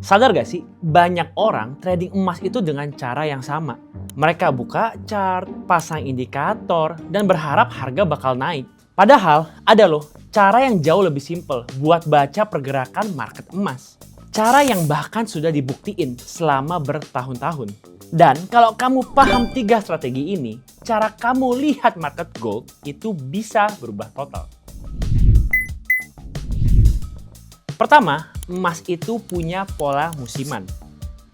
Sadar gak sih, banyak orang trading emas itu dengan cara yang sama. Mereka buka chart, pasang indikator, dan berharap harga bakal naik. Padahal ada loh cara yang jauh lebih simpel buat baca pergerakan market emas. Cara yang bahkan sudah dibuktiin selama bertahun-tahun. Dan kalau kamu paham 3 strategi ini, cara kamu lihat market gold itu bisa berubah total. Pertama, emas itu punya pola musiman.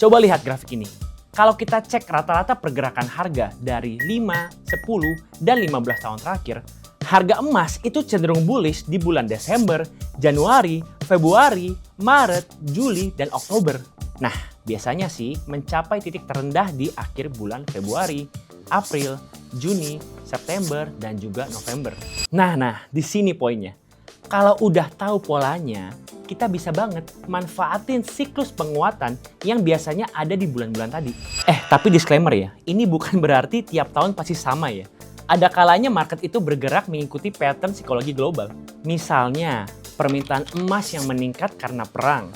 Coba lihat grafik ini. Kalau kita cek rata-rata pergerakan harga dari 5, 10, dan 15 tahun terakhir, harga emas itu cenderung bullish di bulan Desember, Januari, Februari, Maret, Juli, dan Oktober. Nah, biasanya sih mencapai titik terendah di akhir bulan Februari, April, Juni, September, dan juga November. Nah, di sini poinnya. Kalau udah tahu polanya, kita bisa banget manfaatin siklus penguatan yang biasanya ada di bulan-bulan tadi. Tapi disclaimer ya, ini bukan berarti tiap tahun pasti sama ya. Ada kalanya market itu bergerak mengikuti pattern psikologi global. Misalnya, permintaan emas yang meningkat karena perang.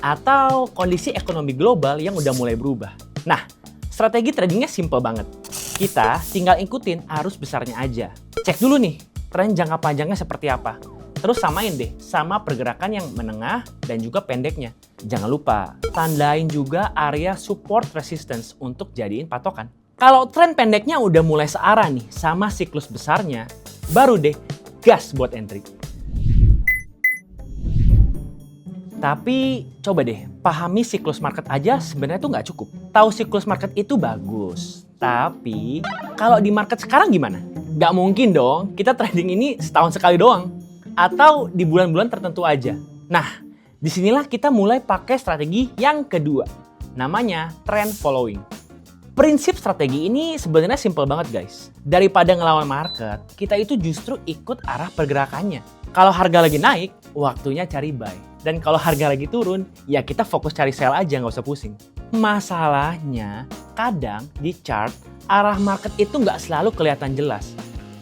Atau kondisi ekonomi global yang udah mulai berubah. Nah, strategi tradingnya simple banget. Kita tinggal ikutin arus besarnya aja. Cek dulu nih, tren jangka panjangnya seperti apa. Terus samain deh sama pergerakan yang menengah dan juga pendeknya. Jangan lupa, tandain juga area support resistance untuk jadiin patokan. Kalau tren pendeknya udah mulai searah nih sama siklus besarnya, baru deh gas buat entry. Tapi coba deh, pahami siklus market aja sebenarnya tuh nggak cukup. Tahu siklus market itu bagus, tapi kalau di market sekarang gimana? Nggak mungkin dong, kita trading ini setahun sekali doang. Atau di bulan-bulan tertentu aja. Nah, disinilah kita mulai pakai strategi yang kedua. Namanya trend following. Prinsip strategi ini sebenarnya simple banget guys. Daripada ngelawan market, kita itu justru ikut arah pergerakannya. Kalau harga lagi naik, waktunya cari buy. Dan kalau harga lagi turun, ya kita fokus cari sell aja, nggak usah pusing. Masalahnya, kadang di chart, arah market itu nggak selalu kelihatan jelas.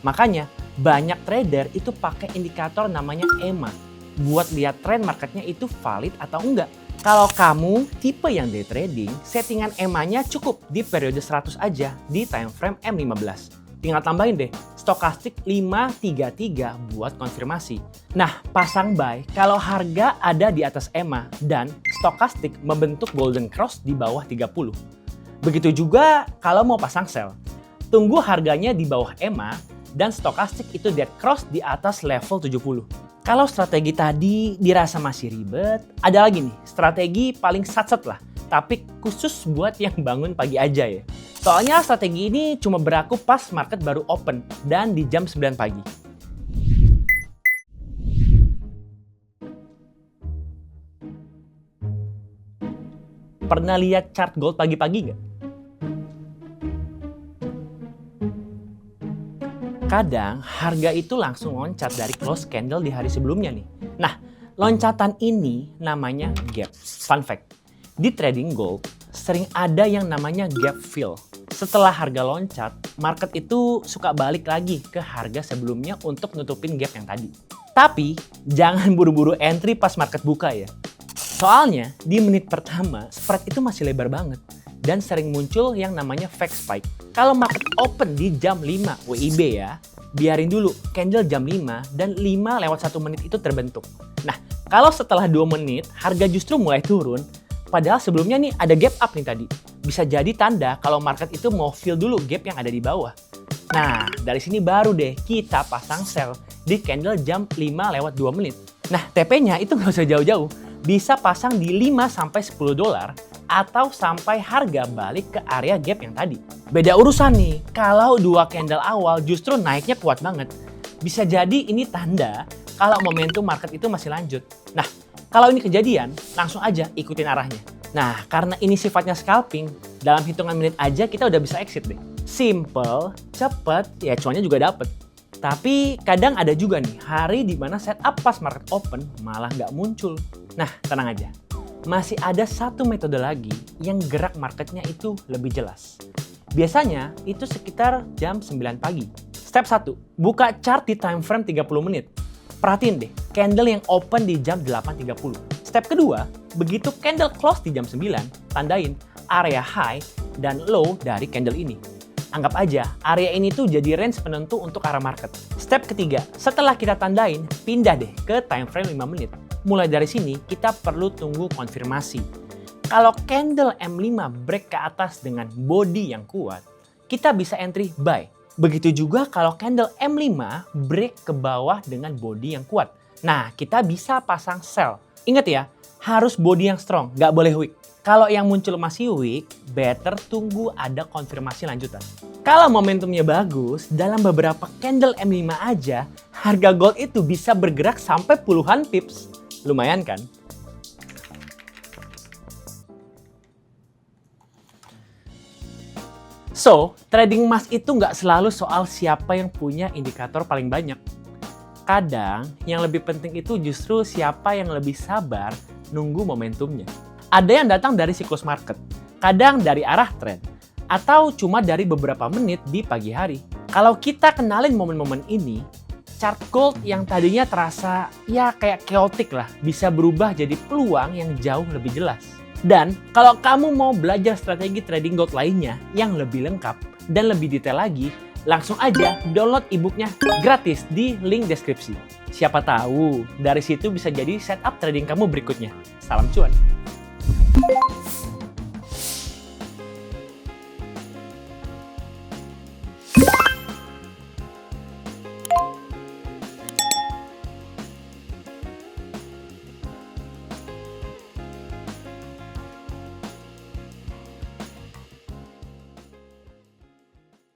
Makanya, banyak trader itu pakai indikator namanya EMA buat lihat tren marketnya itu valid atau enggak. Kalau kamu tipe yang day trading, settingan EMA-nya cukup di periode 100 aja di time frame M15. Tinggal tambahin deh stokastik 533 buat konfirmasi. Nah, pasang buy kalau harga ada di atas EMA dan stokastik membentuk golden cross di bawah 30. Begitu juga kalau mau pasang sell. Tunggu harganya di bawah EMA dan stokastik itu dead cross di atas level 70. Kalau strategi tadi dirasa masih ribet, ada lagi nih strategi paling satset lah, tapi khusus buat yang bangun pagi aja ya. Soalnya strategi ini cuma berlaku pas market baru open dan di jam 9 pagi. Pernah lihat chart gold pagi-pagi nggak? Kadang harga itu langsung loncat dari close candle di hari sebelumnya nih. Nah, loncatan ini namanya gap. Fun fact, di trading gold sering ada yang namanya gap fill. Setelah harga loncat, market itu suka balik lagi ke harga sebelumnya untuk nutupin gap yang tadi. Tapi jangan buru-buru entry pas market buka ya. Soalnya di menit pertama spread itu masih lebar banget dan sering muncul yang namanya fake spike. Kalau market open di jam 5 WIB ya, biarin dulu candle jam 5 dan 5 lewat 1 menit itu terbentuk. Nah, kalau setelah 2 menit harga justru mulai turun, padahal sebelumnya nih ada gap up nih tadi. Bisa jadi tanda kalau market itu mau fill dulu gap yang ada di bawah. Nah, dari sini baru deh kita pasang sell di candle jam 5 lewat 2 menit. Nah, TP-nya itu nggak usah jauh-jauh. Bisa pasang di 5-10 dolar atau sampai harga balik ke area gap yang tadi. Beda urusan nih, kalau 2 candle awal justru naiknya kuat banget. Bisa jadi ini tanda kalau momentum market itu masih lanjut. Nah, kalau ini kejadian, langsung aja ikutin arahnya. Nah, karena ini sifatnya scalping, dalam hitungan menit aja kita udah bisa exit deh. Simple, cepet, ya cuannya juga dapet. Tapi kadang ada juga nih hari di mana setup pas market open malah nggak muncul. Nah, tenang aja. Masih ada satu metode lagi yang gerak marketnya itu lebih jelas. Biasanya itu sekitar jam 9 pagi. Step 1, buka chart di time frame 30 menit. Perhatiin deh, candle yang open di jam 8.30. Step kedua, begitu candle close di jam 9, tandain area high dan low dari candle ini. Anggap aja area ini tuh jadi range penentu untuk arah market. Step ketiga, setelah kita tandain, pindah deh ke time frame 5 menit. Mulai dari sini, kita perlu tunggu konfirmasi. Kalau candle M5 break ke atas dengan body yang kuat, kita bisa entry buy. Begitu juga kalau candle M5 break ke bawah dengan body yang kuat. Nah, kita bisa pasang sell. Ingat ya, harus body yang strong, nggak boleh weak. Kalau yang muncul masih weak, better tunggu ada konfirmasi lanjutan. Kalau momentumnya bagus, dalam beberapa candle M5 aja, harga gold itu bisa bergerak sampai puluhan pips. Lumayan kan? So, trading emas itu nggak selalu soal siapa yang punya indikator paling banyak. Kadang, yang lebih penting itu justru siapa yang lebih sabar nunggu momentumnya. Ada yang datang dari siklus market, kadang dari arah tren, atau cuma dari beberapa menit di pagi hari. Kalau kita kenalin momen-momen ini, chart gold yang tadinya terasa ya kayak chaotic lah, bisa berubah jadi peluang yang jauh lebih jelas. Dan kalau kamu mau belajar strategi trading gold lainnya yang lebih lengkap dan lebih detail lagi, langsung aja download e-booknya gratis di link deskripsi. Siapa tahu dari situ bisa jadi setup trading kamu berikutnya. Salam cuan!